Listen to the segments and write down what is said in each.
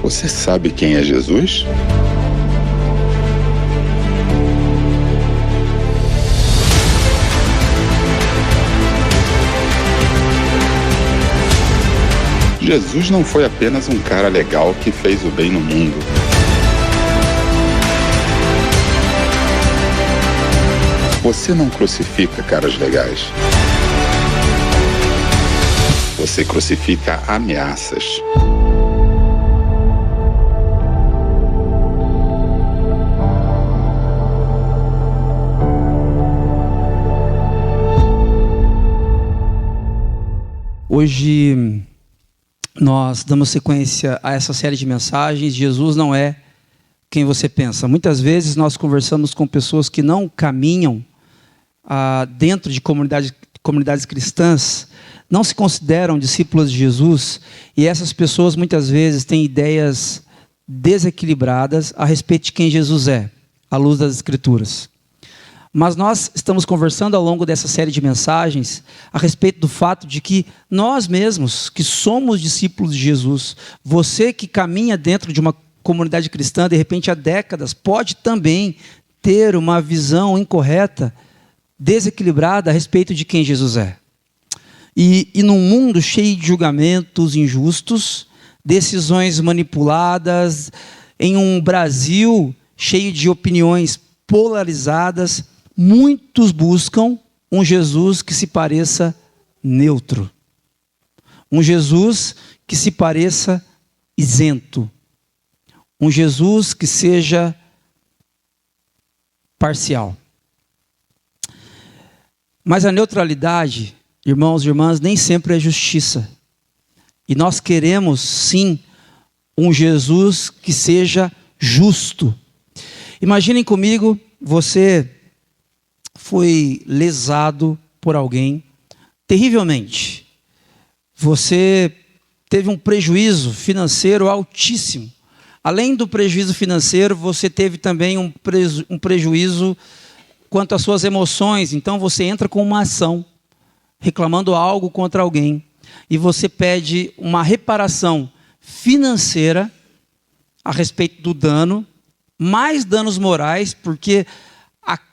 Você sabe quem é Jesus? Jesus não foi apenas um cara legal que fez o bem no mundo. Você não crucifica caras legais. Você crucifica ameaças. Hoje nós damos sequência a essa série de mensagens. Jesus não é quem você pensa. Muitas vezes nós conversamos com pessoas que não caminham dentro de comunidades cristãs, não se consideram discípulos de Jesus, e essas pessoas muitas vezes têm ideias desequilibradas a respeito de quem Jesus é, à luz das Escrituras. Mas nós estamos conversando ao longo dessa série de mensagens a respeito do fato de que nós mesmos, que somos discípulos de Jesus, você que caminha dentro de uma comunidade cristã, de repente há décadas, pode também ter uma visão incorreta, desequilibrada a respeito de quem Jesus é. E num mundo cheio de julgamentos injustos, decisões manipuladas, em um Brasil cheio de opiniões polarizadas, muitos buscam um Jesus que se pareça neutro. Um Jesus que se pareça isento. Um Jesus que seja parcial. Mas a neutralidade, irmãos e irmãs, nem sempre é justiça. E nós queremos, sim, um Jesus que seja justo. Imaginem comigo, você foi lesado por alguém terrivelmente. Você teve um prejuízo financeiro altíssimo. Além do prejuízo financeiro, você teve também um prejuízo quanto às suas emoções. Então você entra com uma ação, reclamando algo contra alguém, e você pede uma reparação financeira a respeito do dano, mais danos morais, porque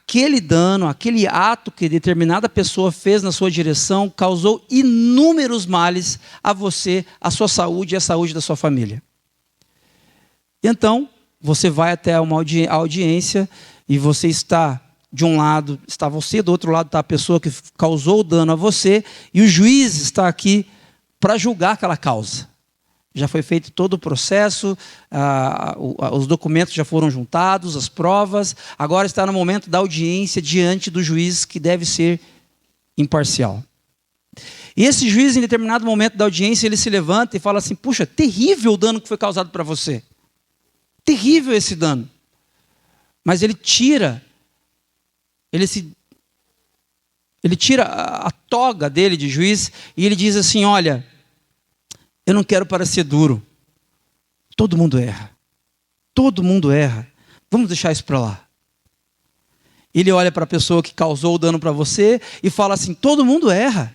aquele dano, aquele ato que determinada pessoa fez na sua direção causou inúmeros males a você, a sua saúde e a saúde da sua família. Então, você vai até uma audiência e você está de um lado, está você, do outro lado está a pessoa que causou o dano a você, e o juiz está aqui para julgar aquela causa. Já foi feito todo o processo, os documentos já foram juntados, as provas, agora está no momento da audiência diante do juiz, que deve ser imparcial. E esse juiz, em determinado momento da audiência, ele se levanta e fala assim: puxa, terrível o dano que foi causado para você. Terrível esse dano. Mas ele tira a toga dele de juiz e ele diz assim: olha, eu não quero parecer duro. Todo mundo erra. Todo mundo erra. Vamos deixar isso para lá. Ele olha para a pessoa que causou o dano para você e fala assim: todo mundo erra.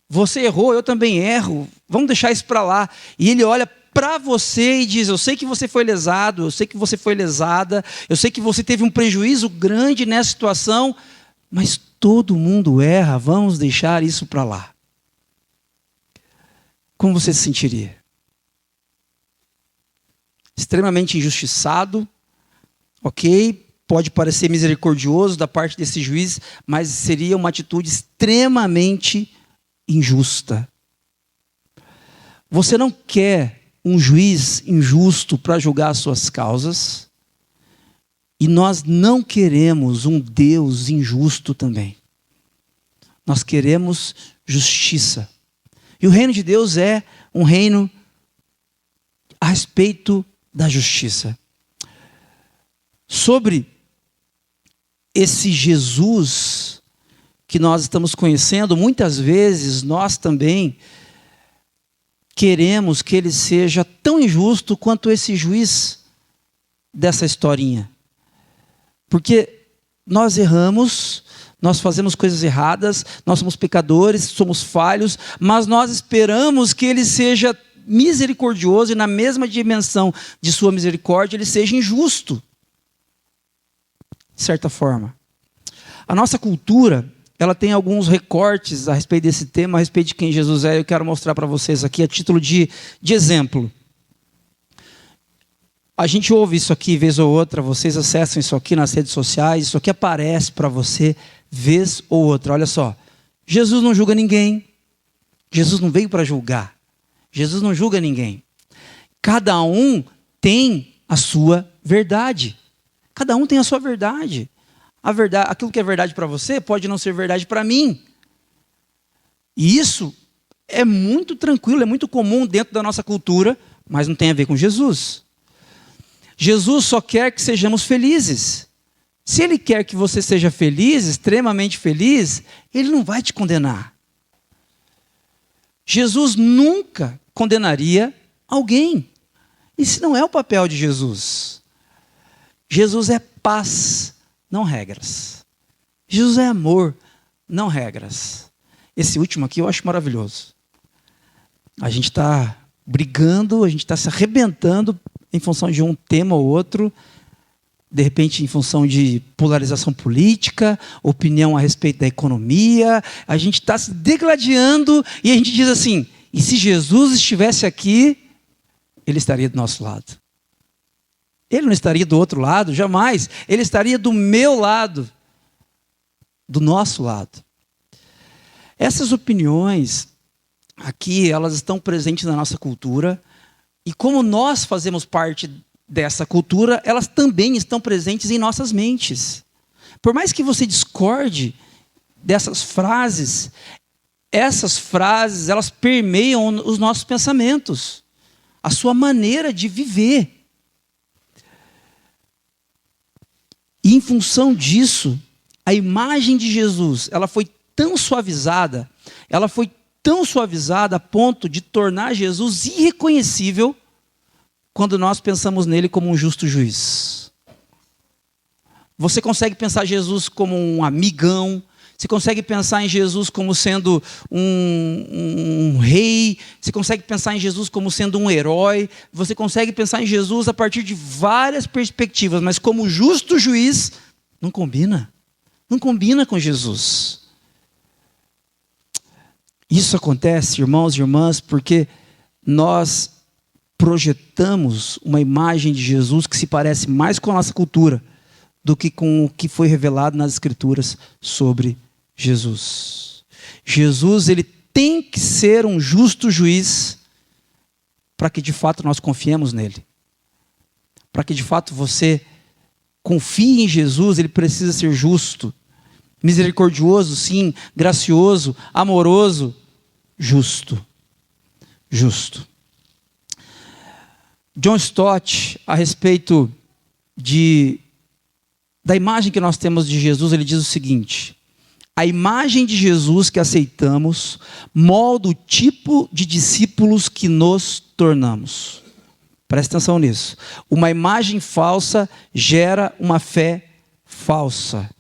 Você errou, eu também erro. Vamos deixar isso para lá. E ele olha para você e diz: eu sei que você foi lesado, eu sei que você foi lesada, eu sei que você teve um prejuízo grande nessa situação, mas todo mundo erra, vamos deixar isso para lá. Como você se sentiria? Extremamente injustiçado, ok? Pode parecer misericordioso da parte desse juiz, mas seria uma atitude extremamente injusta. Você não quer um juiz injusto para julgar as suas causas, e nós não queremos um Deus injusto também. Nós queremos justiça. E o reino de Deus é um reino a respeito da justiça. Sobre esse Jesus que nós estamos conhecendo, muitas vezes nós também queremos que ele seja tão injusto quanto esse juiz dessa historinha. Porque nós erramos, nós fazemos coisas erradas, nós somos pecadores, somos falhos, mas nós esperamos que ele seja misericordioso e na mesma dimensão de sua misericórdia, ele seja injusto. De certa forma. A nossa cultura, ela tem alguns recortes a respeito desse tema, a respeito de quem Jesus é. Eu quero mostrar para vocês aqui a título de exemplo. A gente ouve isso aqui vez ou outra, vocês acessam isso aqui nas redes sociais, isso aqui aparece para você vez ou outra. Olha só, Jesus não julga ninguém, Jesus não veio para julgar, Jesus não julga ninguém. Cada um tem a sua verdade, cada um tem a sua verdade. A verdade, aquilo que é verdade para você pode não ser verdade para mim. E isso é muito tranquilo, é muito comum dentro da nossa cultura, mas não tem a ver com Jesus. Jesus só quer que sejamos felizes. Se Ele quer que você seja feliz, extremamente feliz, Ele não vai te condenar. Jesus nunca condenaria alguém. Esse não é o papel de Jesus. Jesus é paz, não regras. Jesus é amor, não regras. Esse último aqui eu acho maravilhoso. A gente está brigando, a gente está se arrebentando em função de um tema ou outro, de repente em função de polarização política, opinião a respeito da economia, a gente está se degladiando e a gente diz assim, e se Jesus estivesse aqui, Ele estaria do nosso lado. Ele não estaria do outro lado, jamais. Ele estaria do meu lado, do nosso lado. Essas opiniões aqui, elas estão presentes na nossa cultura, e como nós fazemos parte dessa cultura, elas também estão presentes em nossas mentes. Por mais que você discorde dessas frases, essas frases, elas permeiam os nossos pensamentos, a sua maneira de viver. E em função disso, a imagem de Jesus, ela foi tão suavizada a ponto de tornar Jesus irreconhecível quando nós pensamos nele como um justo juiz. Você consegue pensar Jesus como um amigão, você consegue pensar em Jesus como sendo um rei, você consegue pensar em Jesus como sendo um herói, você consegue pensar em Jesus a partir de várias perspectivas, mas como justo juiz, não combina com Jesus. Isso acontece, irmãos e irmãs, porque nós projetamos uma imagem de Jesus que se parece mais com a nossa cultura do que com o que foi revelado nas Escrituras sobre Jesus. Jesus, ele tem que ser um justo juiz para que de fato nós confiemos nele. Para que de fato você confie em Jesus, ele precisa ser justo. Misericordioso, sim, gracioso, amoroso, justo. Justo. John Stott, a respeito da imagem que nós temos de Jesus, ele diz o seguinte: a imagem de Jesus que aceitamos molda o tipo de discípulos que nos tornamos. Presta atenção nisso. Uma imagem falsa gera uma fé falsa.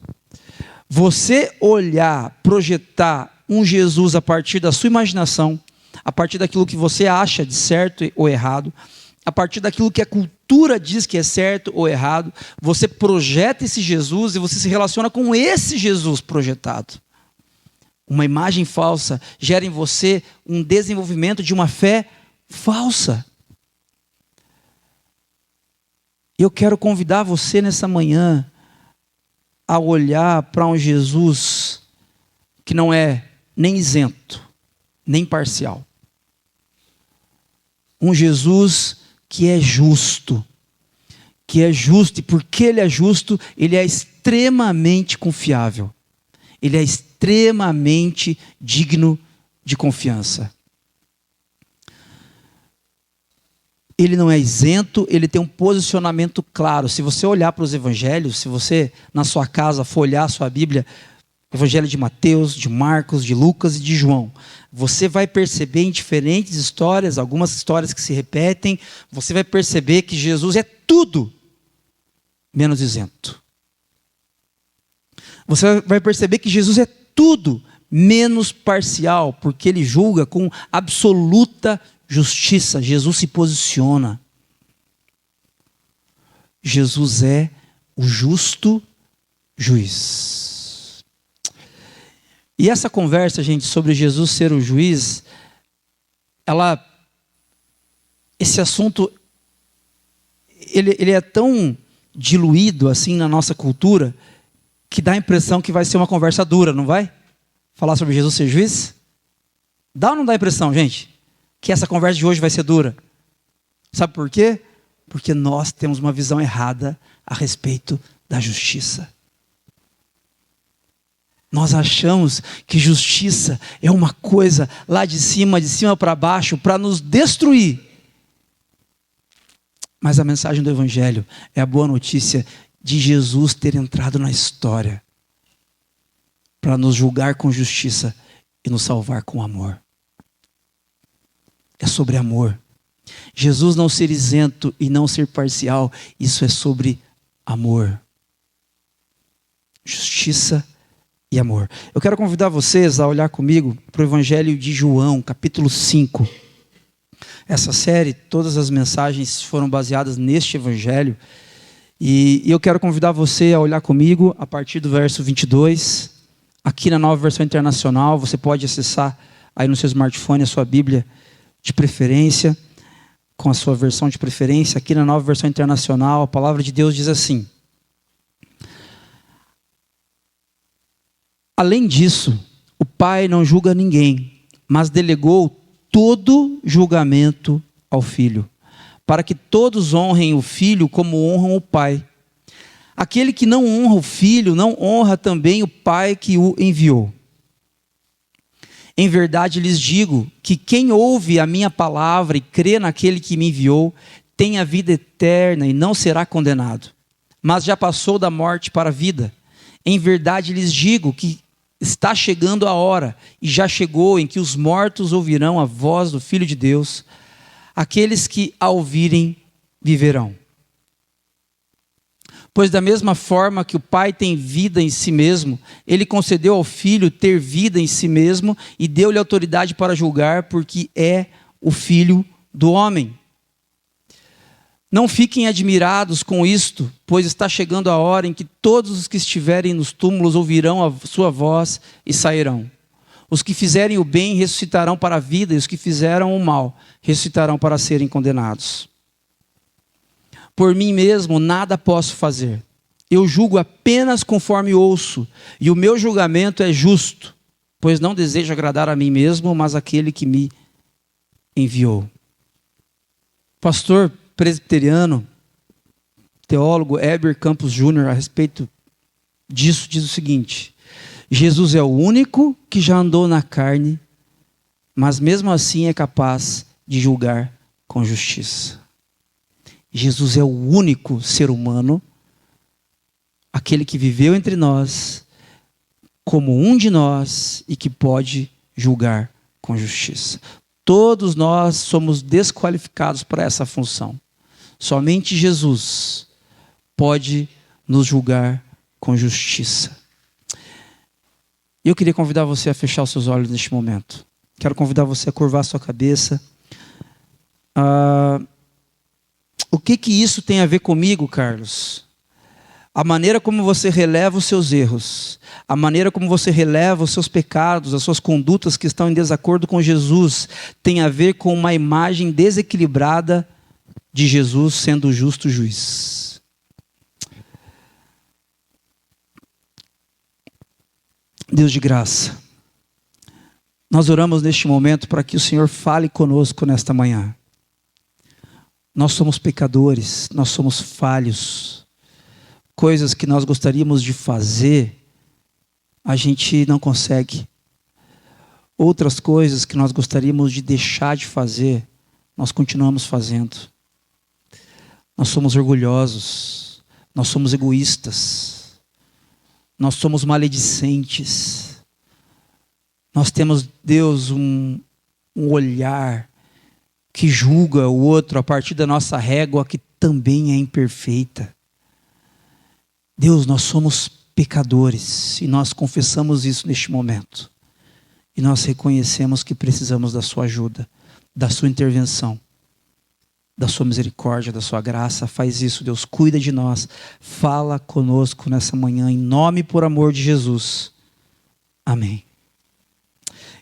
Você olhar, projetar um Jesus a partir da sua imaginação, a partir daquilo que você acha de certo ou errado, a partir daquilo que a cultura diz que é certo ou errado, você projeta esse Jesus e você se relaciona com esse Jesus projetado. Uma imagem falsa gera em você um desenvolvimento de uma fé falsa. Eu quero convidar você nessa manhã a olhar para um Jesus que não é nem isento, nem parcial. Um Jesus que é justo, e porque ele é justo, ele é extremamente confiável, ele é extremamente digno de confiança. Ele não é isento, ele tem um posicionamento claro. Se você olhar para os evangelhos, se você na sua casa for olhar a sua Bíblia, evangelho de Mateus, de Marcos, de Lucas e de João, você vai perceber em diferentes histórias, algumas histórias que se repetem, você vai perceber que Jesus é tudo menos isento. Você vai perceber que Jesus é tudo menos parcial, porque ele julga com absoluta justiça. Jesus se posiciona. Jesus é o justo juiz. E essa conversa, gente, sobre Jesus ser o juiz, esse assunto, ele é tão diluído assim na nossa cultura, que dá a impressão que vai ser uma conversa dura, não vai? Falar sobre Jesus ser juiz? Dá ou não dá a impressão, gente, que essa conversa de hoje vai ser dura? Sabe por quê? Porque nós temos uma visão errada a respeito da justiça. Nós achamos que justiça é uma coisa lá de cima para baixo, para nos destruir. Mas a mensagem do Evangelho é a boa notícia de Jesus ter entrado na história para nos julgar com justiça e nos salvar com amor. É sobre amor. Jesus não ser isento e não ser parcial, isso é sobre amor. Justiça e amor. Eu quero convidar vocês a olhar comigo para o Evangelho de João, capítulo 5. Essa série, todas as mensagens foram baseadas neste Evangelho. E eu quero convidar você a olhar comigo a partir do verso 22. Aqui na Nova Versão Internacional, você pode acessar aí no seu smartphone a sua Bíblia de preferência, com a sua versão de preferência. Aqui na Nova Versão Internacional, a palavra de Deus diz assim: além disso, o Pai não julga ninguém, mas delegou todo julgamento ao Filho, para que todos honrem o Filho como honram o Pai. Aquele que não honra o Filho, não honra também o Pai que o enviou. Em verdade lhes digo que quem ouve a minha palavra e crê naquele que me enviou, tem a vida eterna e não será condenado, mas já passou da morte para a vida. Em verdade lhes digo que está chegando a hora, e já chegou, em que os mortos ouvirão a voz do Filho de Deus. Aqueles que a ouvirem viverão. Pois da mesma forma que o Pai tem vida em si mesmo, Ele concedeu ao Filho ter vida em si mesmo e deu-lhe autoridade para julgar, porque é o Filho do homem. Não fiquem admirados com isto, pois está chegando a hora em que todos os que estiverem nos túmulos ouvirão a sua voz e sairão. Os que fizerem o bem ressuscitarão para a vida, e os que fizeram o mal ressuscitarão para serem condenados. Por mim mesmo nada posso fazer. Eu julgo apenas conforme ouço, e o meu julgamento é justo, pois não desejo agradar a mim mesmo, mas aquele que me enviou. Pastor presbiteriano, teólogo Heber Campos Júnior, a respeito disso, diz o seguinte: Jesus é o único que já andou na carne, mas mesmo assim é capaz de julgar com justiça. Jesus é o único ser humano, aquele que viveu entre nós, como um de nós, e que pode julgar com justiça. Todos nós somos desqualificados para essa função. Somente Jesus pode nos julgar com justiça. Eu queria convidar você a fechar os seus olhos neste momento. Quero convidar você a curvar a sua cabeça. O que isso tem a ver comigo, Carlos? A maneira como você releva os seus erros, a maneira como você releva os seus pecados, as suas condutas que estão em desacordo com Jesus, tem a ver com uma imagem desequilibrada de Jesus sendo o justo juiz. Deus de graça, nós oramos neste momento para que o Senhor fale conosco nesta manhã. Nós somos pecadores, nós somos falhos. Coisas que nós gostaríamos de fazer, a gente não consegue. Outras coisas que nós gostaríamos de deixar de fazer, nós continuamos fazendo. Nós somos orgulhosos, nós somos egoístas, nós somos maledicentes. Nós temos, Deus, um olhar que julga o outro a partir da nossa régua, que também é imperfeita. Deus, nós somos pecadores e nós confessamos isso neste momento. E nós reconhecemos que precisamos da sua ajuda. da sua intervenção, da sua misericórdia, da sua graça. Faz isso, Deus, cuida de nós. Fala conosco nessa manhã, em nome e por amor de Jesus. Amém.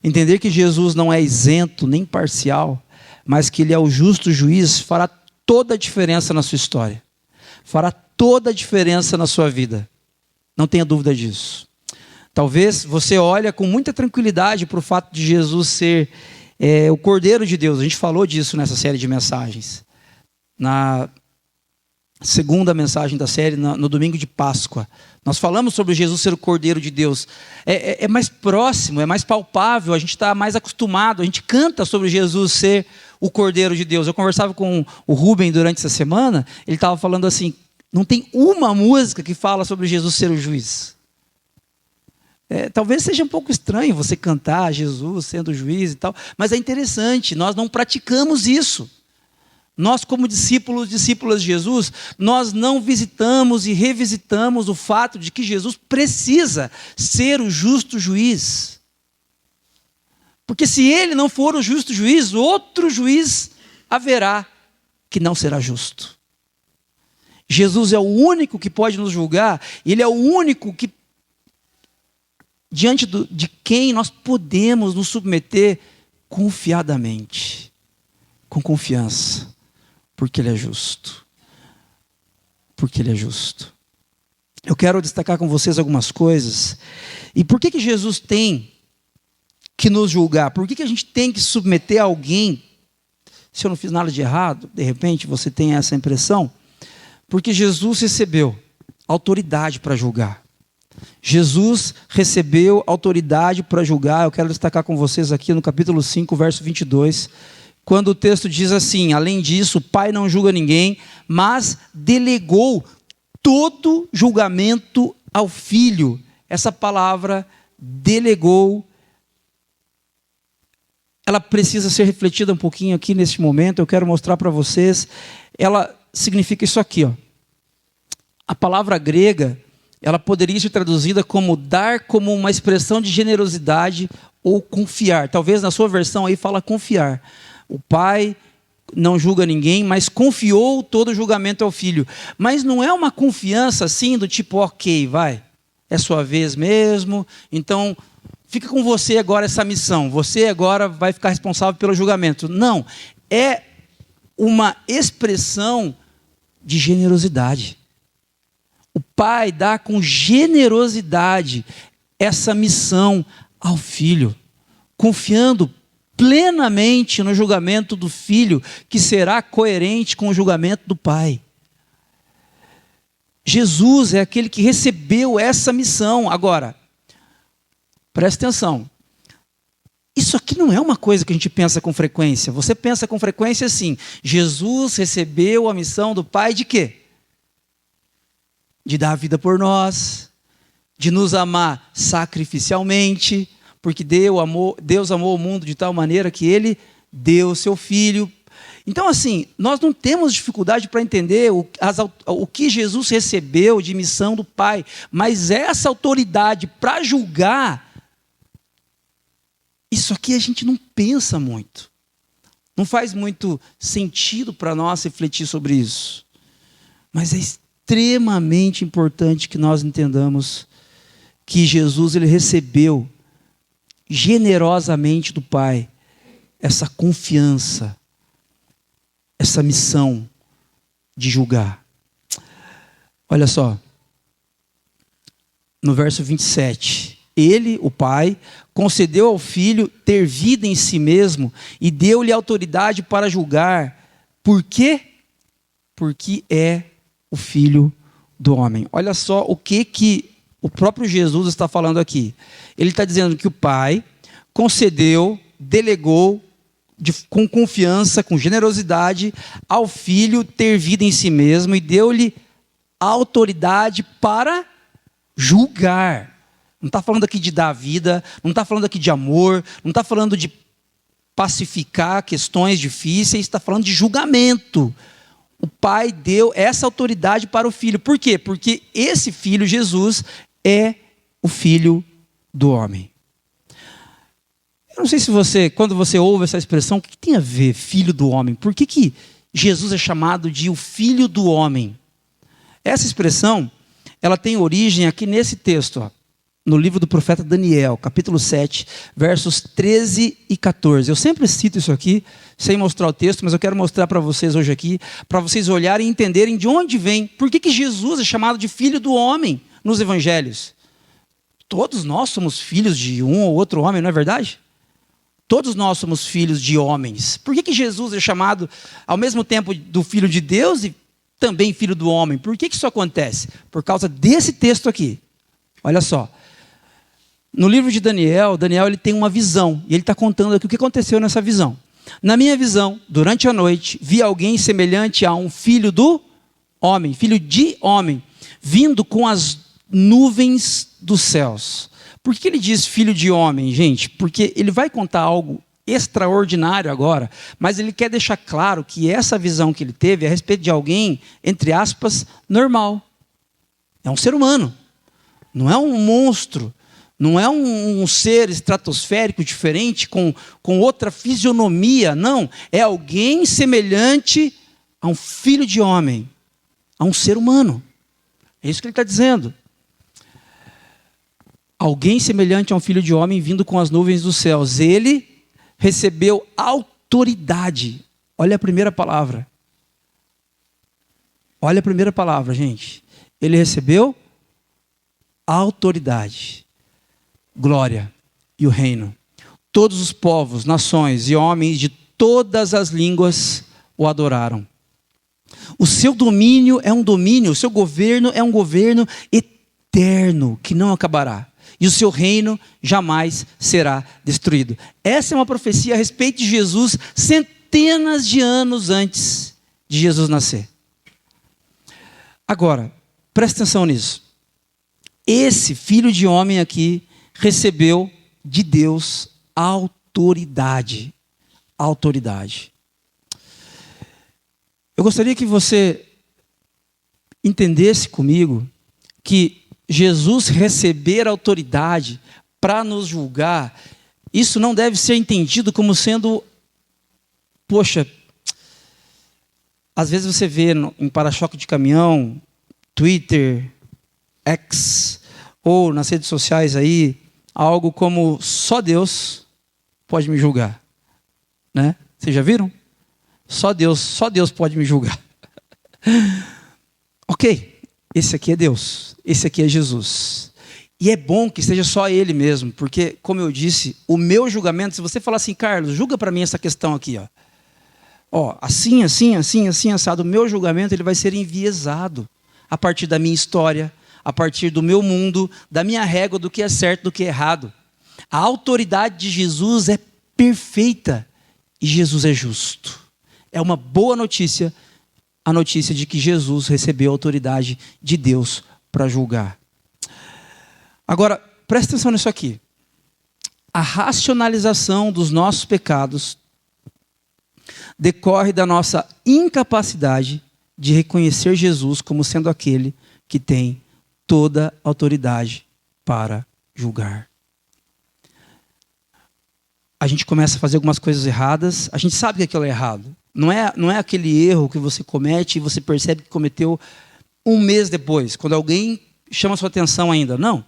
Entender que Jesus não é isento nem parcial, mas que Ele é o justo juiz, fará toda a diferença na sua história. Fará toda a diferença na sua vida. Não tenha dúvida disso. Talvez você olhe com muita tranquilidade para o fato de Jesus ser o Cordeiro de Deus. A gente falou disso nessa série de mensagens. Na segunda mensagem da série, no domingo de Páscoa, nós falamos sobre Jesus ser o Cordeiro de Deus. É mais próximo, é mais palpável, a gente está mais acostumado, a gente canta sobre Jesus ser o Cordeiro de Deus. Eu conversava com o Rubem durante essa semana, ele estava falando assim, não tem uma música que fala sobre Jesus ser o juiz. Talvez seja um pouco estranho você cantar Jesus sendo o juiz e tal, mas é interessante, nós não praticamos isso. Nós, como discípulos, discípulas de Jesus, nós não visitamos e revisitamos o fato de que Jesus precisa ser o justo juiz. Porque se Ele não for o justo juiz, outro juiz haverá que não será justo. Jesus é o único que pode nos julgar, e Ele é o único que, diante de quem nós podemos nos submeter confiadamente, com confiança. Porque Ele é justo. Porque Ele é justo. Eu quero destacar com vocês algumas coisas. E por que Jesus tem que nos julgar? Por que a gente tem que submeter alguém? Se eu não fiz nada de errado, de repente você tem essa impressão. Porque Jesus recebeu autoridade para julgar. Jesus recebeu autoridade para julgar. Eu quero destacar com vocês aqui no capítulo 5, verso 22. Quando o texto diz assim, além disso, o Pai não julga ninguém, mas delegou todo julgamento ao Filho. Essa palavra, delegou, ela precisa ser refletida um pouquinho aqui neste momento. Eu quero mostrar para vocês. Ela significa isso aqui, ó. A palavra grega, ela poderia ser traduzida como dar como uma expressão de generosidade ou confiar. Talvez na sua versão aí fala confiar. O Pai não julga ninguém, mas confiou todo o julgamento ao Filho. Mas não é uma confiança assim do tipo, ok, vai, é sua vez mesmo, então fica com você agora essa missão, você agora vai ficar responsável pelo julgamento. Não, é uma expressão de generosidade. O Pai dá com generosidade essa missão ao Filho, confiando plenamente no julgamento do Filho, que será coerente com o julgamento do Pai. Jesus é aquele que recebeu essa missão. Agora, presta atenção. Isso aqui não é uma coisa que a gente pensa com frequência. Você pensa com frequência assim, Jesus recebeu a missão do Pai de quê? De dar a vida por nós, de nos amar sacrificialmente, porque Deus amou o mundo de tal maneira que Ele deu o seu Filho. Então, assim, nós não temos dificuldade para entender o que Jesus recebeu de missão do Pai, mas essa autoridade para julgar, isso aqui a gente não pensa muito. Não faz muito sentido para nós refletir sobre isso. Mas é extremamente importante que nós entendamos que Jesus ele recebeu generosamente do Pai essa confiança, essa missão de julgar. Olha só, no verso 27, Ele, o Pai, concedeu ao Filho ter vida em si mesmo e deu-lhe autoridade para julgar. Por quê? Porque é o Filho do homem. Olha só o que o próprio Jesus está falando aqui. Ele está dizendo que o Pai concedeu, delegou, com confiança, com generosidade, ao Filho ter vida em si mesmo e deu-lhe autoridade para julgar. Não está falando aqui de dar vida, não está falando aqui de amor, não está falando de pacificar questões difíceis, está falando de julgamento. O Pai deu essa autoridade para o Filho. Por quê? Porque esse Filho, Jesus, é o Filho do homem. Eu não sei se você, quando você ouve essa expressão, o que tem a ver filho do homem? Por que Jesus é chamado de o filho do homem? Essa expressão, ela tem origem aqui nesse texto, ó, no livro do profeta Daniel, capítulo 7, versos 13 e 14. Eu sempre cito isso aqui, sem mostrar o texto, mas eu quero mostrar para vocês hoje aqui, para vocês olharem e entenderem de onde vem, por que Jesus é chamado de filho do homem nos evangelhos. Todos nós somos filhos de um ou outro homem, não é verdade? Todos nós somos filhos de homens. Por que Jesus é chamado ao mesmo tempo do filho de Deus e também filho do homem? Por que isso acontece? Por causa desse texto aqui. Olha só. No livro de Daniel, ele tem uma visão. E ele está contando aqui o que aconteceu nessa visão. Na minha visão, durante a noite, vi alguém semelhante a um filho do homem, filho de homem, vindo com as nuvens dos céus. Por que ele diz filho de homem, gente? Porque ele vai contar algo extraordinário agora, mas ele quer deixar claro que essa visão que ele teve é a respeito de alguém, entre aspas, normal. É um ser humano. Não é um monstro. Não é um ser estratosférico diferente, com outra fisionomia. Não. É alguém semelhante a um filho de homem. A um ser humano. É isso que ele está dizendo. Alguém semelhante a um filho de homem vindo com as nuvens dos céus. Ele recebeu autoridade. Olha a primeira palavra. Olha a primeira palavra, gente. Ele recebeu autoridade, glória e o reino. Todos os povos, nações e homens de todas as línguas o adoraram. O seu domínio é um domínio, o seu governo é um governo eterno, que não acabará. E o seu reino jamais será destruído. Essa é uma profecia a respeito de Jesus, centenas de anos antes de Jesus nascer. Agora, presta atenção nisso. Esse filho de homem aqui recebeu de Deus autoridade. Autoridade. Eu gostaria que você entendesse comigo que Jesus receber autoridade para nos julgar, isso não deve ser entendido como sendo, poxa, às vezes você vê em para-choque de caminhão, Twitter, X, ou nas redes sociais aí, algo como só Deus pode me julgar, né? Vocês já viram? Só Deus pode me julgar. Ok, esse aqui é Deus, esse aqui é Jesus. E é bom que seja só Ele mesmo, porque, como eu disse, o meu julgamento, se você falar assim, Carlos, julga para mim essa questão aqui, ó, assim, assado, o meu julgamento ele vai ser enviesado a partir da minha história, a partir do meu mundo, da minha régua, do que é certo, do que é errado. A autoridade de Jesus é perfeita e Jesus é justo. É uma boa notícia, a notícia de que Jesus recebeu a autoridade de Deus para julgar. Agora, presta atenção nisso aqui. A racionalização dos nossos pecados decorre da nossa incapacidade de reconhecer Jesus como sendo aquele que tem toda a autoridade para julgar. A gente começa a fazer algumas coisas erradas, a gente sabe que aquilo é errado. Não é aquele erro que você comete e você percebe que cometeu um mês depois, quando alguém chama a sua atenção ainda. Não.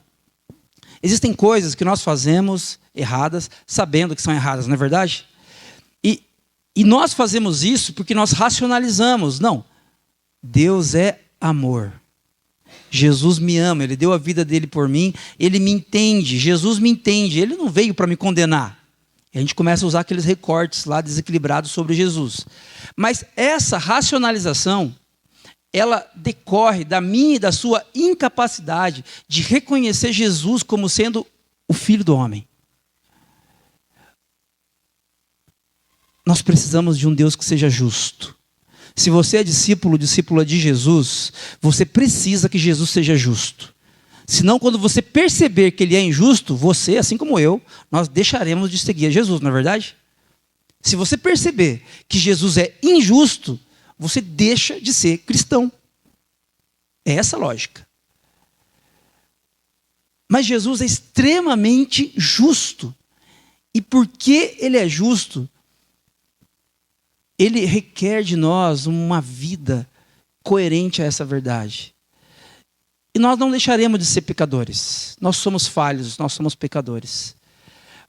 Existem coisas que nós fazemos erradas, sabendo que são erradas, não é verdade? E nós fazemos isso porque nós racionalizamos. Não. Deus é amor. Jesus me ama, Ele deu a vida dele por mim, Ele me entende, Jesus me entende, Ele não veio para me condenar. E a gente começa a usar aqueles recortes lá desequilibrados sobre Jesus. Mas essa racionalização, ela decorre da minha e da sua incapacidade de reconhecer Jesus como sendo o Filho do homem. Nós precisamos de um Deus que seja justo. Se você é discípula de Jesus, você precisa que Jesus seja justo. Senão, quando você perceber que Ele é injusto, você, assim como eu, nós deixaremos de seguir a Jesus, não é verdade? Se você perceber que Jesus é injusto, você deixa de ser cristão. É essa a lógica. Mas Jesus é extremamente justo. E porque ele é justo, ele requer de nós uma vida coerente a essa verdade. E nós não deixaremos de ser pecadores. Nós somos falhos, nós somos pecadores.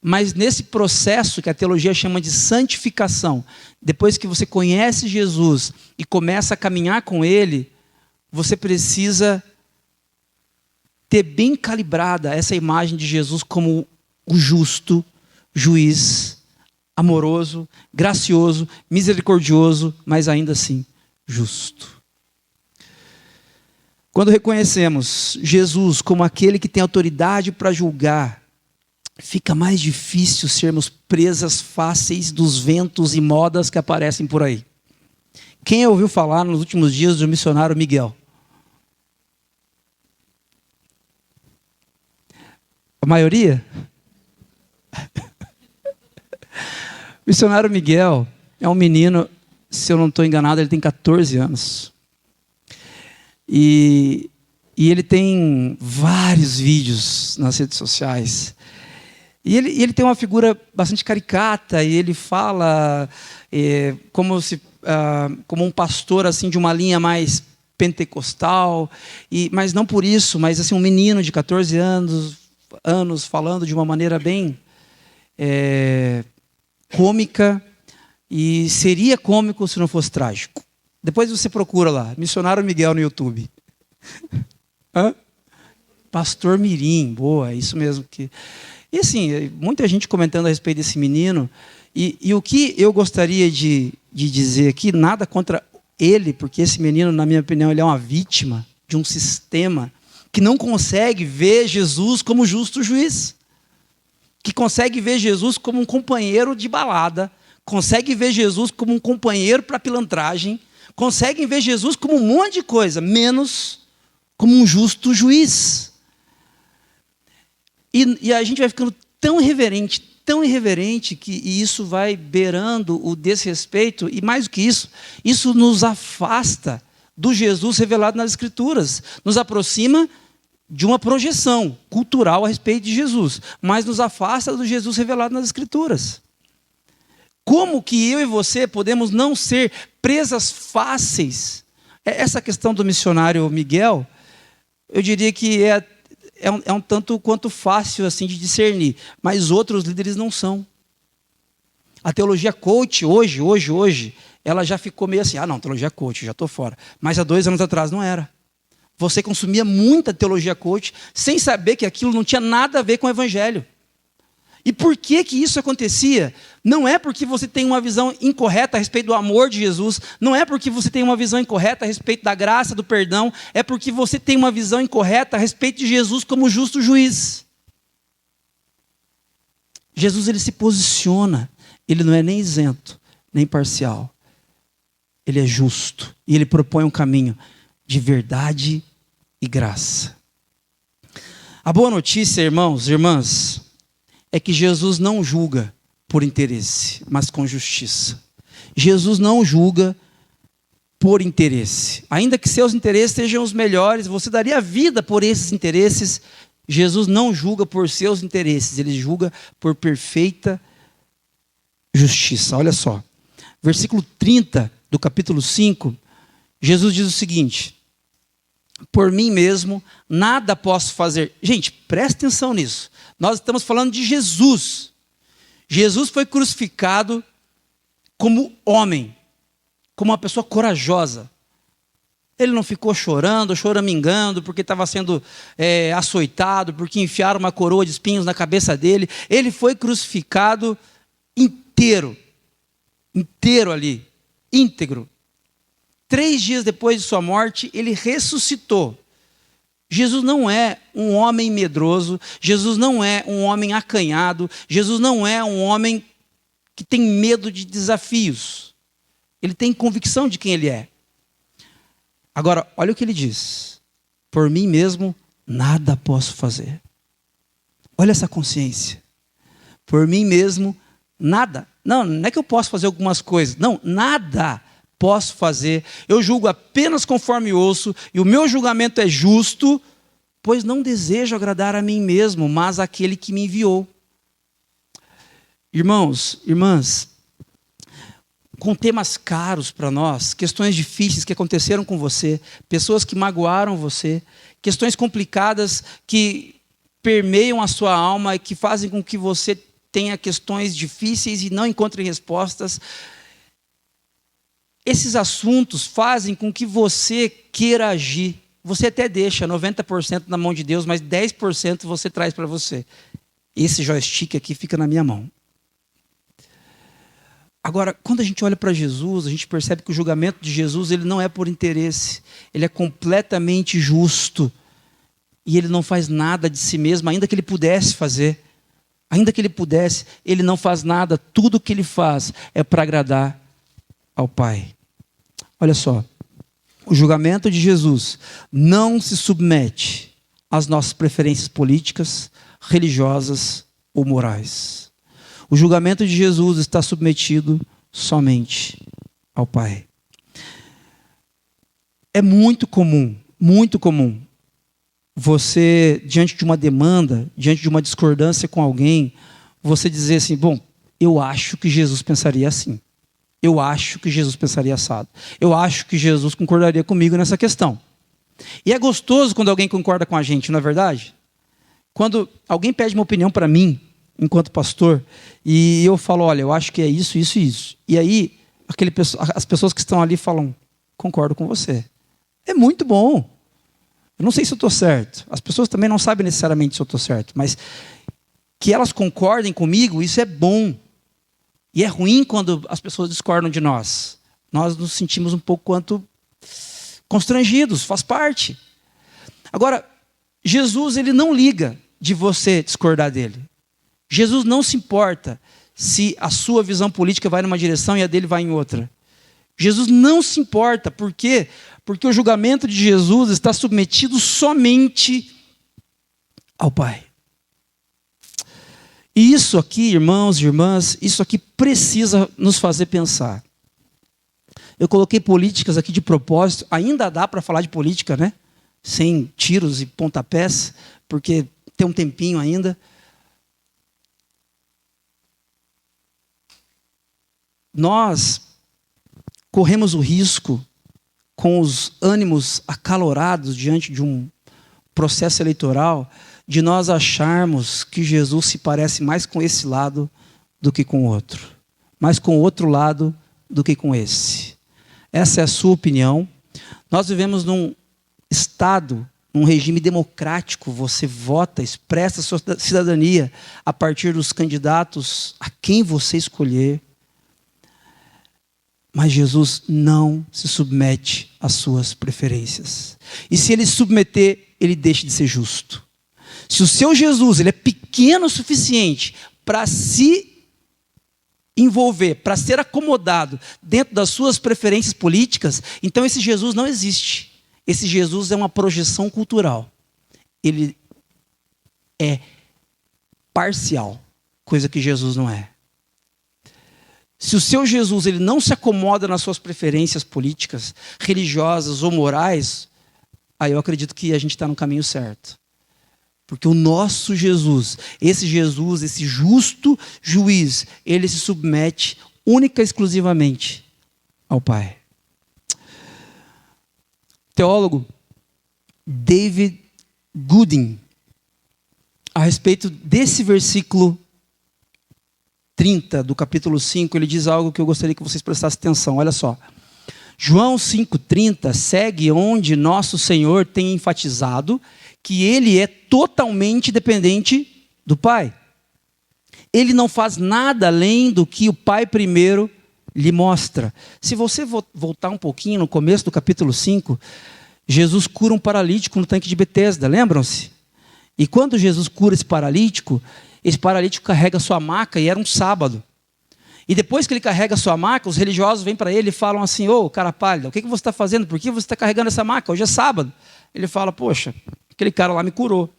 Mas nesse processo que a teologia chama de santificação, depois que você conhece Jesus e começa a caminhar com Ele, você precisa ter bem calibrada essa imagem de Jesus como o justo juiz, amoroso, gracioso, misericordioso, mas ainda assim justo. Quando reconhecemos Jesus como aquele que tem autoridade para julgar, fica mais difícil sermos presas fáceis dos ventos e modas que aparecem por aí. Quem ouviu falar nos últimos dias do missionário Miguel? A maioria? O missionário Miguel é um menino, se eu não estou enganado, ele tem 14 anos. E ele tem vários vídeos nas redes sociais. E ele tem uma figura bastante caricata, e ele fala como um pastor assim, de uma linha mais pentecostal, mas não por isso, mas assim, um menino de 14 anos falando de uma maneira bem cômica, e seria cômico se não fosse trágico. Depois você procura lá, Missionário Miguel no YouTube. Hã? Pastor Mirim, boa, é isso mesmo. E assim, muita gente comentando a respeito desse menino, e o que eu gostaria de dizer aqui, nada contra ele, porque esse menino, na minha opinião, ele é uma vítima de um sistema que não consegue ver Jesus como justo juiz, que consegue ver Jesus como um companheiro de balada, consegue ver Jesus como um companheiro para pilantragem, conseguem ver Jesus como um monte de coisa, menos como um justo juiz. E a gente vai ficando tão irreverente, que isso vai beirando o desrespeito, e mais do que isso, isso nos afasta do Jesus revelado nas Escrituras, nos aproxima de uma projeção cultural a respeito de Jesus, mas nos afasta do Jesus revelado nas Escrituras. Como que eu e você podemos não ser presas fáceis? Essa questão do missionário Miguel, eu diria que é um tanto quanto fácil assim de discernir, mas outros líderes não são. A teologia coach hoje, ela já ficou meio assim, não, teologia coach, já estou fora. Mas há 2 anos atrás não era. Você consumia muita teologia coach sem saber que aquilo não tinha nada a ver com o evangelho. E por que isso acontecia? Não é porque você tem uma visão incorreta a respeito do amor de Jesus, não é porque você tem uma visão incorreta a respeito da graça, do perdão, é porque você tem uma visão incorreta a respeito de Jesus como justo juiz. Jesus, ele se posiciona, ele não é nem isento, nem parcial. Ele é justo e ele propõe um caminho de verdade e graça. A boa notícia, irmãos e irmãs, é que Jesus não julga por interesse, mas com justiça. Jesus não julga por interesse. Ainda que seus interesses sejam os melhores, você daria a vida por esses interesses. Jesus não julga por seus interesses, ele julga por perfeita justiça. Olha só, versículo 30 do capítulo 5, Jesus diz o seguinte: por mim mesmo nada posso fazer. Gente, presta atenção nisso. Nós estamos falando de Jesus. Jesus foi crucificado como homem, como uma pessoa corajosa. Ele não ficou chorando, choramingando, porque estava sendo açoitado, porque enfiaram uma coroa de espinhos na cabeça dele. Ele foi crucificado inteiro ali, íntegro. 3 dias depois de sua morte, ele ressuscitou. Jesus não é um homem medroso, Jesus não é um homem acanhado, Jesus não é um homem que tem medo de desafios. Ele tem convicção de quem ele é. Agora, olha o que ele diz: por mim mesmo nada posso fazer. Olha essa consciência. Por mim mesmo nada. Não é que eu posso fazer algumas coisas. Não, nada posso fazer. Eu julgo apenas conforme ouço, e o meu julgamento é justo, pois não desejo agradar a mim mesmo, mas àquele que me enviou. Irmãos, irmãs, com temas caros para nós, questões difíceis que aconteceram com você, pessoas que magoaram você, questões complicadas que permeiam a sua alma e que fazem com que você tenha questões difíceis e não encontre respostas. Esses assuntos fazem com que você queira agir. Você até deixa 90% na mão de Deus, mas 10% você traz para você. Esse joystick aqui fica na minha mão. Agora, quando a gente olha para Jesus, a gente percebe que o julgamento de Jesus ele não é por interesse. Ele é completamente justo. E ele não faz nada de si mesmo, ainda que ele pudesse fazer. Ainda que ele pudesse, ele não faz nada. Tudo que ele faz é para agradar ao Pai. Olha só. O julgamento de Jesus não se submete às nossas preferências políticas, religiosas ou morais. O julgamento de Jesus está submetido somente ao Pai. É muito comum você, diante de uma demanda, diante de uma discordância com alguém, você dizer assim, bom, eu acho que Jesus pensaria assim. Eu acho que Jesus pensaria assado. Eu acho que Jesus concordaria comigo nessa questão. E é gostoso quando alguém concorda com a gente, não é verdade? Quando alguém pede uma opinião para mim, enquanto pastor, e eu falo, olha, eu acho que é isso, isso e isso. E aí, as pessoas que estão ali falam, concordo com você. É muito bom. Eu não sei se eu estou certo. As pessoas também não sabem necessariamente se eu estou certo, mas que elas concordem comigo, isso é bom. E é ruim quando as pessoas discordam de nós. Nós nos sentimos um pouco quanto constrangidos, faz parte. Agora, Jesus ele não liga de você discordar dele. Jesus não se importa se a sua visão política vai numa direção e a dele vai em outra. Jesus não se importa. Por quê? Porque o julgamento de Jesus está submetido somente ao Pai. E isso aqui, irmãos e irmãs, isso aqui precisa nos fazer pensar. Eu coloquei políticas aqui de propósito. Ainda dá para falar de política, né? Sem tiros e pontapés, porque tem um tempinho ainda. Nós corremos o risco, com os ânimos acalorados diante de um processo eleitoral, de nós acharmos que Jesus se parece mais com esse lado do que com o outro. Mais com o outro lado do que com esse. Essa é a sua opinião. Nós vivemos num Estado, num regime democrático. Você vota, expressa a sua cidadania a partir dos candidatos a quem você escolher. Mas Jesus não se submete às suas preferências. E se ele se submeter, ele deixa de ser justo. Se o seu Jesus ele é pequeno o suficiente para se envolver, para ser acomodado dentro das suas preferências políticas, então esse Jesus não existe. Esse Jesus é uma projeção cultural. Ele é parcial, coisa que Jesus não é. Se o seu Jesus ele não se acomoda nas suas preferências políticas, religiosas ou morais, aí eu acredito que a gente está no caminho certo. Porque o nosso Jesus, esse justo juiz, ele se submete única e exclusivamente ao Pai. Teólogo David Gooding, a respeito desse versículo 30 do capítulo 5, ele diz algo que eu gostaria que vocês prestassem atenção. Olha só. João 5,30 segue onde nosso Senhor tem enfatizado que ele é totalmente dependente do Pai. Ele não faz nada além do que o Pai primeiro lhe mostra. Se você voltar um pouquinho no começo do capítulo 5, Jesus cura um paralítico no tanque de Betesda, lembram-se? E quando Jesus cura esse paralítico carrega sua maca e era um sábado. E depois que ele carrega sua maca, os religiosos vêm para ele e falam assim, ô, cara pálida, o que você está fazendo? Por que você está carregando essa maca? Hoje é sábado. Ele fala, poxa, aquele cara lá me curou.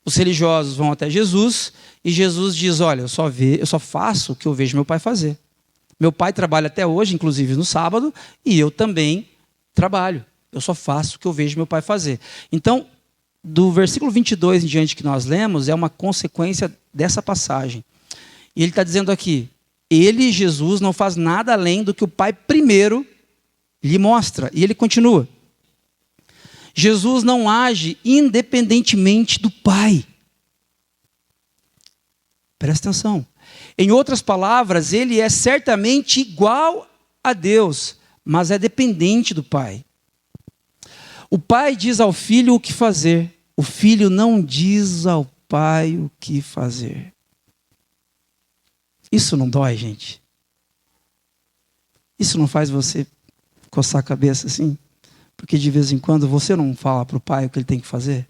Os religiosos vão até Jesus e Jesus diz, olha, eu só faço o que eu vejo meu pai fazer. Meu pai trabalha até hoje, inclusive no sábado, e eu também trabalho. Eu só faço o que eu vejo meu pai fazer. Então, do versículo 22 em diante que nós lemos, é uma consequência dessa passagem. E ele está dizendo aqui, ele, Jesus, não faz nada além do que o Pai primeiro lhe mostra. E ele continua. Jesus não age independentemente do Pai. Presta atenção. Em outras palavras, ele é certamente igual a Deus, mas é dependente do Pai. O Pai diz ao Filho o que fazer. O Filho não diz ao Pai o que fazer. Isso não dói, gente? Isso não faz você coçar a cabeça assim? Porque de vez em quando você não fala para o Pai o que ele tem que fazer?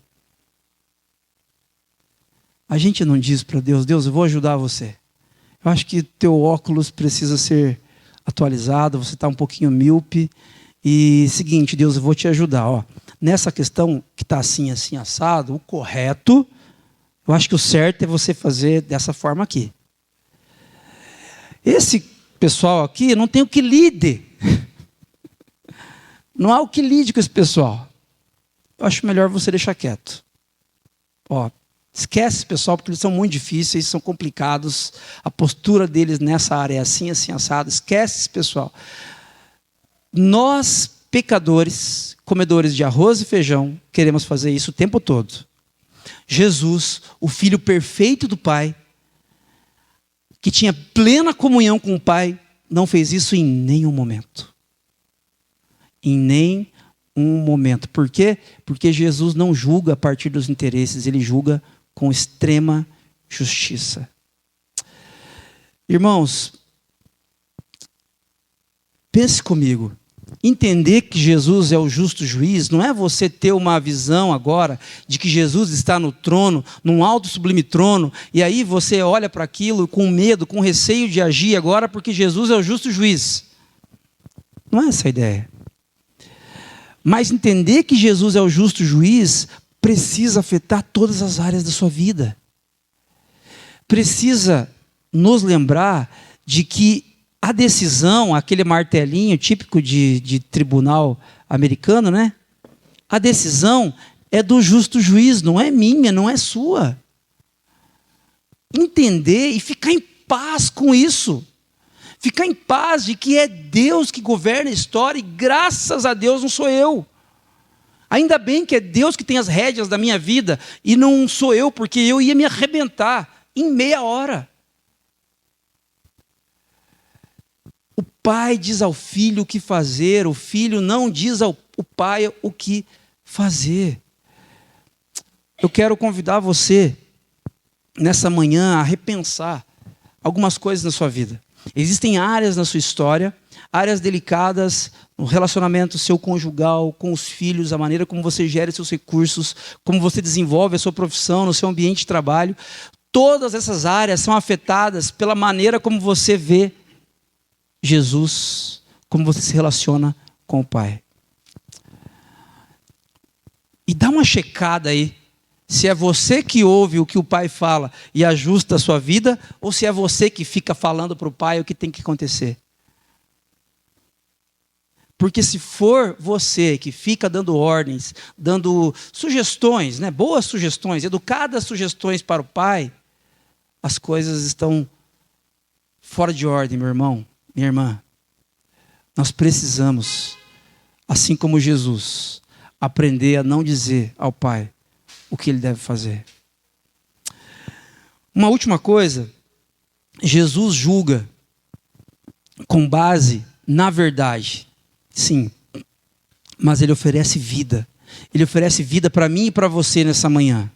A gente não diz para Deus, Deus, eu vou ajudar você. Eu acho que teu óculos precisa ser atualizado, você está um pouquinho míope. E seguinte, Deus, eu vou te ajudar. Ó, nessa questão que está assim, assim, assado, o correto, eu acho que o certo é você fazer dessa forma aqui. Esse pessoal aqui não tem o que lide. Não há o que lide com esse pessoal. Eu acho melhor você deixar quieto. Ó, esquece esse pessoal, porque eles são muito difíceis, são complicados. A postura deles nessa área é assim, assim, assado. Esquece esse pessoal. Nós, pecadores, comedores de arroz e feijão, queremos fazer isso o tempo todo. Jesus, o Filho perfeito do Pai, que tinha plena comunhão com o Pai, não fez isso em nenhum momento. Em nenhum momento. Por quê? Porque Jesus não julga a partir dos interesses, ele julga com extrema justiça. Irmãos, pense comigo. Entender que Jesus é o justo juiz não é você ter uma visão agora de que Jesus está no trono, num alto sublime trono, e aí você olha para aquilo com medo, com receio de agir agora porque Jesus é o justo juiz. Não é essa a ideia. Mas entender que Jesus é o justo juiz precisa afetar todas as áreas da sua vida. Precisa nos lembrar de que a decisão, aquele martelinho típico de tribunal americano, né? A decisão é do justo juiz, não é minha, não é sua. Entender e ficar em paz com isso. Ficar em paz de que é Deus que governa a história e graças a Deus não sou eu. Ainda bem que é Deus que tem as rédeas da minha vida e não sou eu, porque eu ia me arrebentar em meia hora. O pai diz ao filho o que fazer, o filho não diz ao pai o que fazer. Eu quero convidar você, nessa manhã, a repensar algumas coisas na sua vida. Existem áreas na sua história, áreas delicadas, no relacionamento seu conjugal, com os filhos, a maneira como você gera seus recursos, como você desenvolve a sua profissão, no seu ambiente de trabalho. Todas essas áreas são afetadas pela maneira como você vê Jesus, como você se relaciona com o Pai. E dá uma checada aí, se é você que ouve o que o Pai fala e ajusta a sua vida, ou se é você que fica falando para o Pai o que tem que acontecer. Porque se for você que fica dando ordens, dando sugestões, né, boas sugestões, educadas sugestões para o Pai, as coisas estão fora de ordem, meu irmão, minha irmã. Nós precisamos, assim como Jesus, aprender a não dizer ao Pai o que ele deve fazer. Uma última coisa, Jesus julga com base na verdade. Sim, mas ele oferece vida. Ele oferece vida para mim e para você nessa manhã.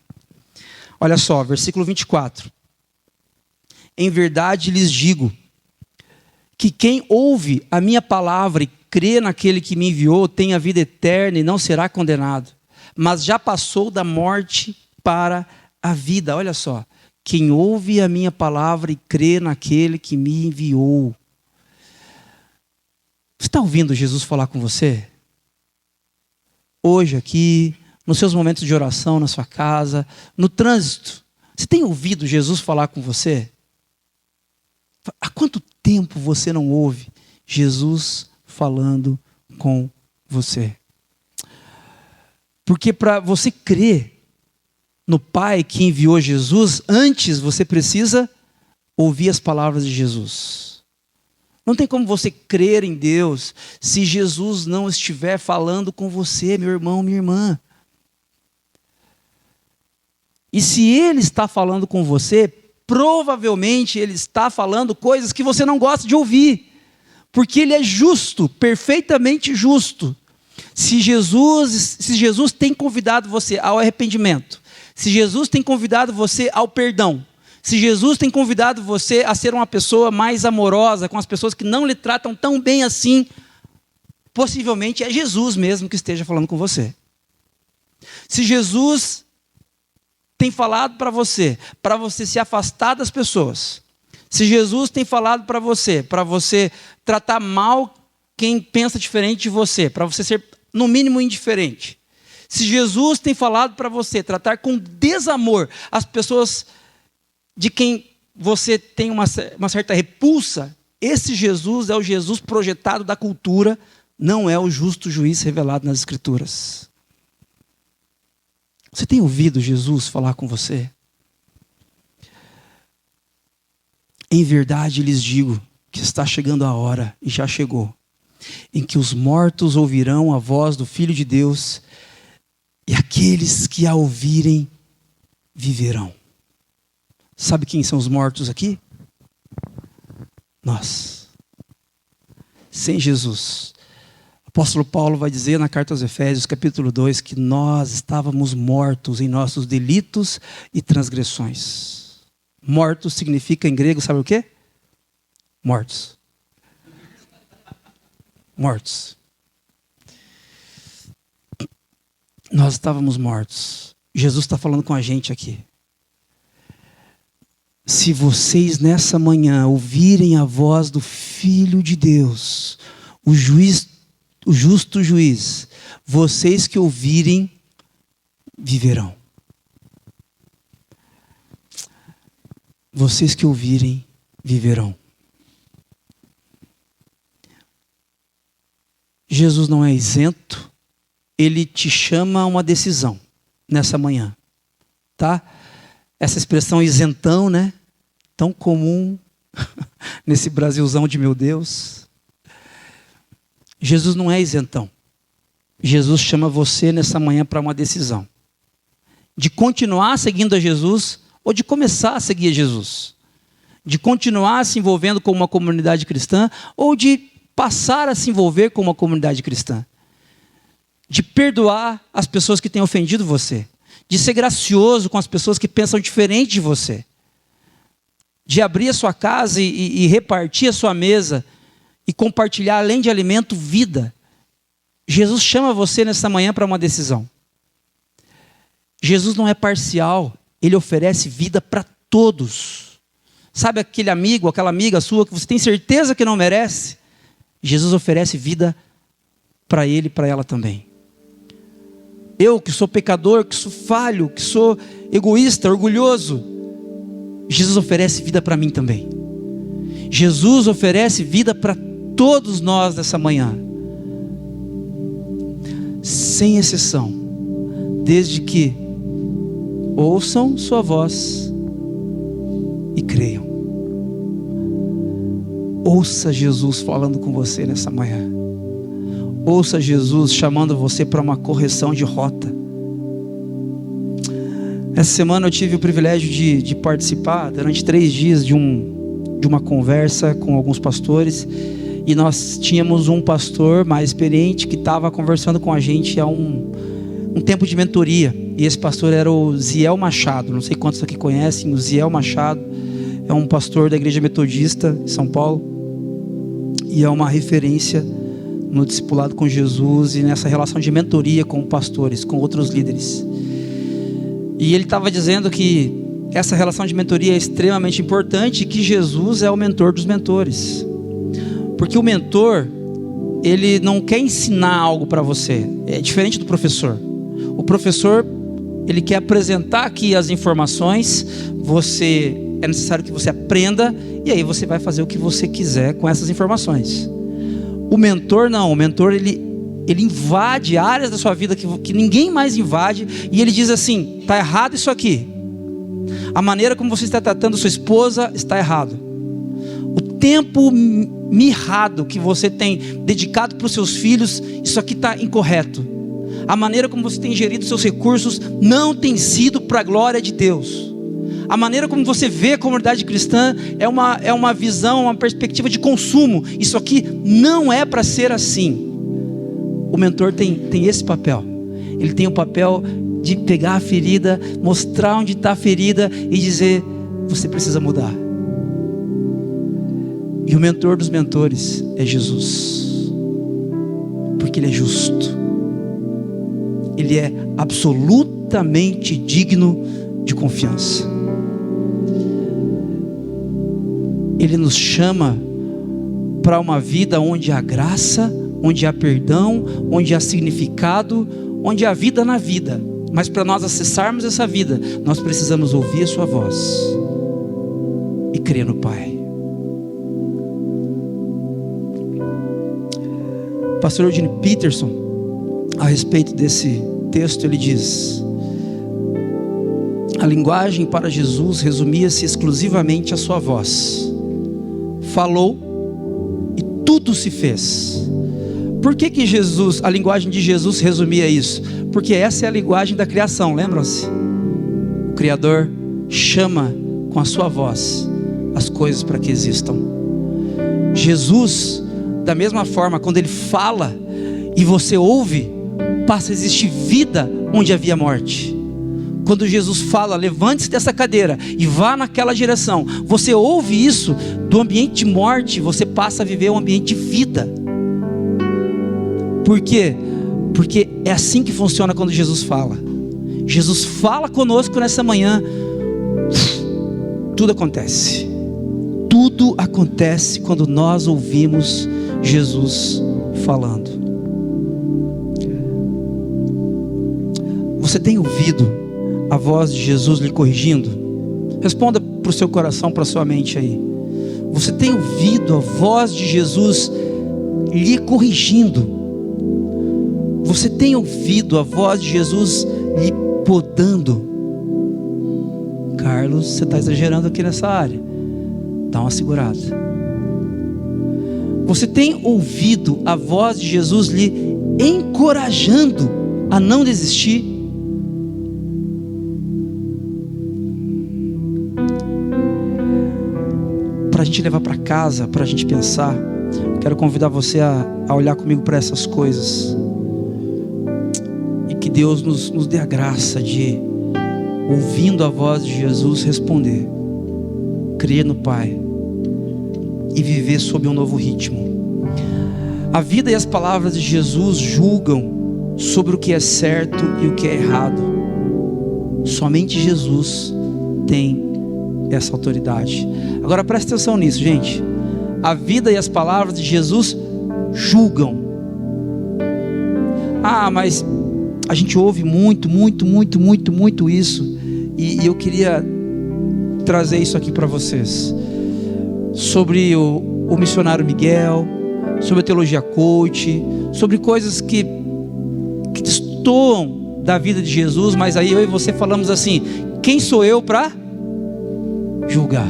Olha só, versículo 24. Em verdade lhes digo, que quem ouve a minha palavra e crê naquele que me enviou tem a vida eterna e não será condenado, mas já passou da morte para a vida. Olha só, quem ouve a minha palavra e crê naquele que me enviou. Você está ouvindo Jesus falar com você? Hoje aqui, nos seus momentos de oração, na sua casa, no trânsito. Você tem ouvido Jesus falar com você? Há quanto tempo você não ouve Jesus falando com você? Porque para você crer no Pai que enviou Jesus, antes você precisa ouvir as palavras de Jesus. Não tem como você crer em Deus se Jesus não estiver falando com você, meu irmão, minha irmã. E se Ele está falando com você, provavelmente Ele está falando coisas que você não gosta de ouvir. Porque Ele é justo, perfeitamente justo. Se Jesus tem convidado você ao arrependimento, se Jesus tem convidado você ao perdão, se Jesus tem convidado você a ser uma pessoa mais amorosa com as pessoas que não lhe tratam tão bem assim, possivelmente é Jesus mesmo que esteja falando com você. Se Jesus tem falado para você se afastar das pessoas, se Jesus tem falado para você tratar mal quem pensa diferente de você, para você ser no mínimo indiferente, se Jesus tem falado para você tratar com desamor as pessoas de quem você tem uma certa repulsa, esse Jesus é o Jesus projetado da cultura, não é o justo juiz revelado nas Escrituras. Você tem ouvido Jesus falar com você? Em verdade lhes digo que está chegando a hora, e já chegou, em que os mortos ouvirão a voz do Filho de Deus, e aqueles que a ouvirem viverão. Sabe quem são os mortos aqui? Nós. Sem Jesus. O apóstolo Paulo vai dizer na carta aos Efésios, capítulo 2, que nós estávamos mortos em nossos delitos e transgressões. Mortos significa em grego, sabe o quê? Mortos. Mortos. Nós estávamos mortos. Jesus está falando com a gente aqui. Se vocês nessa manhã ouvirem a voz do Filho de Deus, o justo juiz, vocês que ouvirem, viverão. Vocês que ouvirem, viverão. Jesus não é isento, Ele te chama a uma decisão nessa manhã, tá? Essa expressão isentão, né? Tão comum nesse Brasilzão de meu Deus. Jesus não é isentão. Jesus chama você nessa manhã para uma decisão. De continuar seguindo a Jesus ou de começar a seguir a Jesus. De continuar se envolvendo com uma comunidade cristã ou de passar a se envolver com uma comunidade cristã. De perdoar as pessoas que têm ofendido você. De ser gracioso com as pessoas que pensam diferente de você. De abrir a sua casa e repartir a sua mesa e compartilhar, além de alimento, vida. Jesus chama você nessa manhã para uma decisão. Jesus não é parcial, Ele oferece vida para todos. Sabe aquele amigo, aquela amiga sua que você tem certeza que não merece? Jesus oferece vida para ele e para ela também. Eu que sou pecador, que sou falho, que sou egoísta, orgulhoso, Jesus oferece vida para mim também. Jesus oferece vida para todos nós nessa manhã. Sem exceção. Desde que ouçam sua voz e creiam. Ouça Jesus falando com você nessa manhã. Ouça Jesus chamando você para uma correção de rota. Essa semana eu tive o privilégio de participar durante 3 dias de uma conversa com alguns pastores. E nós tínhamos um pastor mais experiente que estava conversando com a gente há um tempo de mentoria. E esse pastor era o Ziel Machado. Não sei quantos aqui conhecem o Ziel Machado. É um pastor da Igreja Metodista em São Paulo. E é uma referência no discipulado com Jesus e nessa relação de mentoria com pastores, com outros líderes. E ele estava dizendo que essa relação de mentoria é extremamente importante e que Jesus é o mentor dos mentores. Porque o mentor, ele não quer ensinar algo para você. É diferente do professor. O professor, ele quer apresentar aqui as informações. É necessário que você aprenda e aí você vai fazer o que você quiser com essas informações. O mentor não. O mentor, ele invade áreas da sua vida que ninguém mais invade. E ele diz assim, está errado isso aqui. A maneira como você está tratando sua esposa está errado. O tempo mirrado que você tem dedicado para os seus filhos, isso aqui está incorreto. A maneira como você tem gerido seus recursos não tem sido para a glória de Deus. A maneira como você vê a comunidade cristã é uma visão, uma perspectiva de consumo. Isso aqui não é para ser assim. O mentor tem esse papel. Ele tem o papel de pegar a ferida, mostrar onde está a ferida e dizer: você precisa mudar. E o mentor dos mentores é Jesus, porque Ele é justo, Ele é absolutamente digno de confiança. Ele nos chama para uma vida onde há graça, onde há perdão, onde há significado, onde há vida na vida. Mas para nós acessarmos essa vida, nós precisamos ouvir a sua voz e crer no Pai. O pastor Eugene Peterson, a respeito desse texto, ele diz: a linguagem para Jesus resumia-se exclusivamente à sua voz. Falou e tudo se fez. Por que Jesus, a linguagem de Jesus resumia isso? Porque essa é a linguagem da criação, lembram-se? O Criador chama com a sua voz as coisas para que existam. Jesus, da mesma forma, quando Ele fala e você ouve, passa a existir vida onde havia morte. Quando Jesus fala: levante-se dessa cadeira e vá naquela direção, você ouve isso, do ambiente de morte você passa a viver um ambiente de vida. Por quê? Porque é assim que funciona quando Jesus fala. Jesus fala conosco nessa manhã, tudo acontece. Tudo acontece quando nós ouvimos Jesus falando. Você tem ouvido a voz de Jesus lhe corrigindo? Responda para o seu coração, para a sua mente aí. Você tem ouvido a voz de Jesus lhe corrigindo? Você tem ouvido a voz de Jesus lhe podando? Carlos, você está exagerando aqui nessa área. Dá uma segurada. Você tem ouvido a voz de Jesus lhe encorajando a não desistir? Para a gente levar para casa, para a gente pensar, quero convidar você a olhar comigo para essas coisas. E que Deus nos dê a graça de, ouvindo a voz de Jesus, responder, crer no Pai e viver sob um novo ritmo. A vida e as palavras de Jesus julgam sobre o que é certo e o que é errado. Somente Jesus tem essa autoridade. Agora presta atenção nisso, gente. A vida e as palavras de Jesus julgam. Mas a gente ouve muito isso. E eu queria trazer isso aqui para vocês. Sobre o missionário Miguel, sobre a teologia coach, sobre coisas que destoam da vida de Jesus, mas aí eu e você falamos assim: quem sou eu para julgar?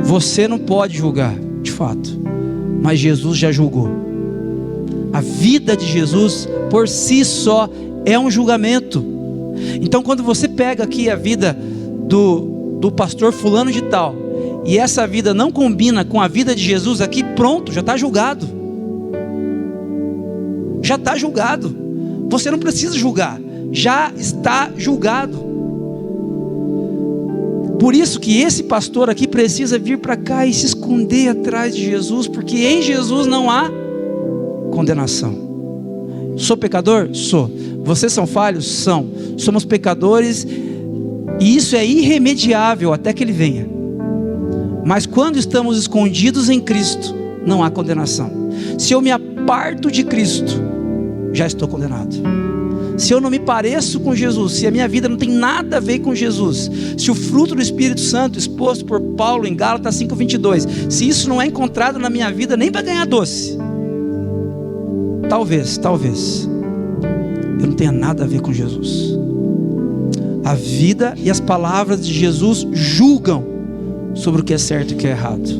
Você não pode julgar, de fato, mas Jesus já julgou. A vida de Jesus por si só é um julgamento. Então quando você pega aqui a vida do pastor fulano de tal, e essa vida não combina com a vida de Jesus aqui, pronto, já está julgado. Já está julgado. Você não precisa julgar, já está julgado. Por isso que esse pastor aqui precisa vir para cá e se esconder atrás de Jesus, porque em Jesus não há condenação. Sou pecador? Sou. Vocês são falhos? São. Somos pecadores e isso é irremediável até que Ele venha. Mas quando estamos escondidos em Cristo, não há condenação. Se eu me aparto de Cristo, já estou condenado. Se eu não me pareço com Jesus, se a minha vida não tem nada a ver com Jesus, se o fruto do Espírito Santo exposto por Paulo em Gálatas 5:22, se isso não é encontrado na minha vida nem para ganhar doce, talvez eu não tenha nada a ver com Jesus. A vida e as palavras de Jesus julgam sobre o que é certo e o que é errado.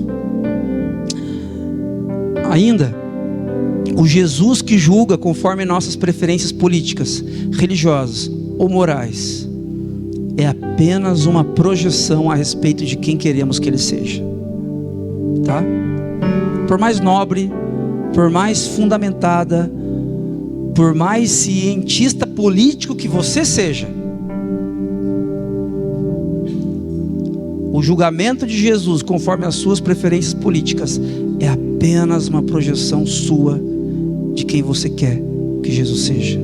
Ainda, o Jesus que julga conforme nossas preferências políticas, religiosas ou morais, é apenas uma projeção a respeito de quem queremos que Ele seja. Tá? Por mais nobre, por mais fundamentada, por mais cientista político que você seja, o julgamento de Jesus conforme as suas preferências políticas é apenas uma projeção sua de quem você quer que Jesus seja.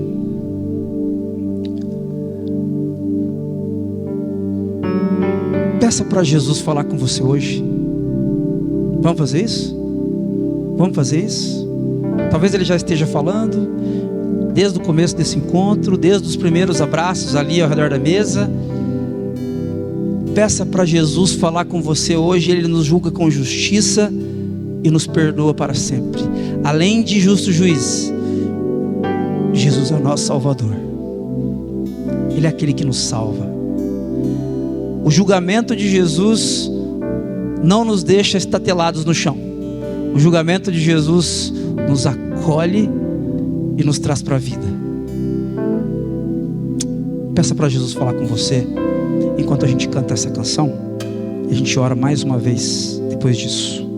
Peça para Jesus falar com você hoje. Vamos fazer isso? Vamos fazer isso? Talvez Ele já esteja falando desde o começo desse encontro, desde os primeiros abraços ali ao redor da mesa. Peça para Jesus falar com você hoje. Ele nos julga com justiça e nos perdoa para sempre. Além de justo juiz, Jesus é o nosso Salvador. Ele é aquele que nos salva. O julgamento de Jesus não nos deixa estatelados no chão. O julgamento de Jesus nos acolhe e nos traz para a vida. Peça para Jesus falar com você enquanto a gente canta essa canção. E a gente ora mais uma vez depois disso.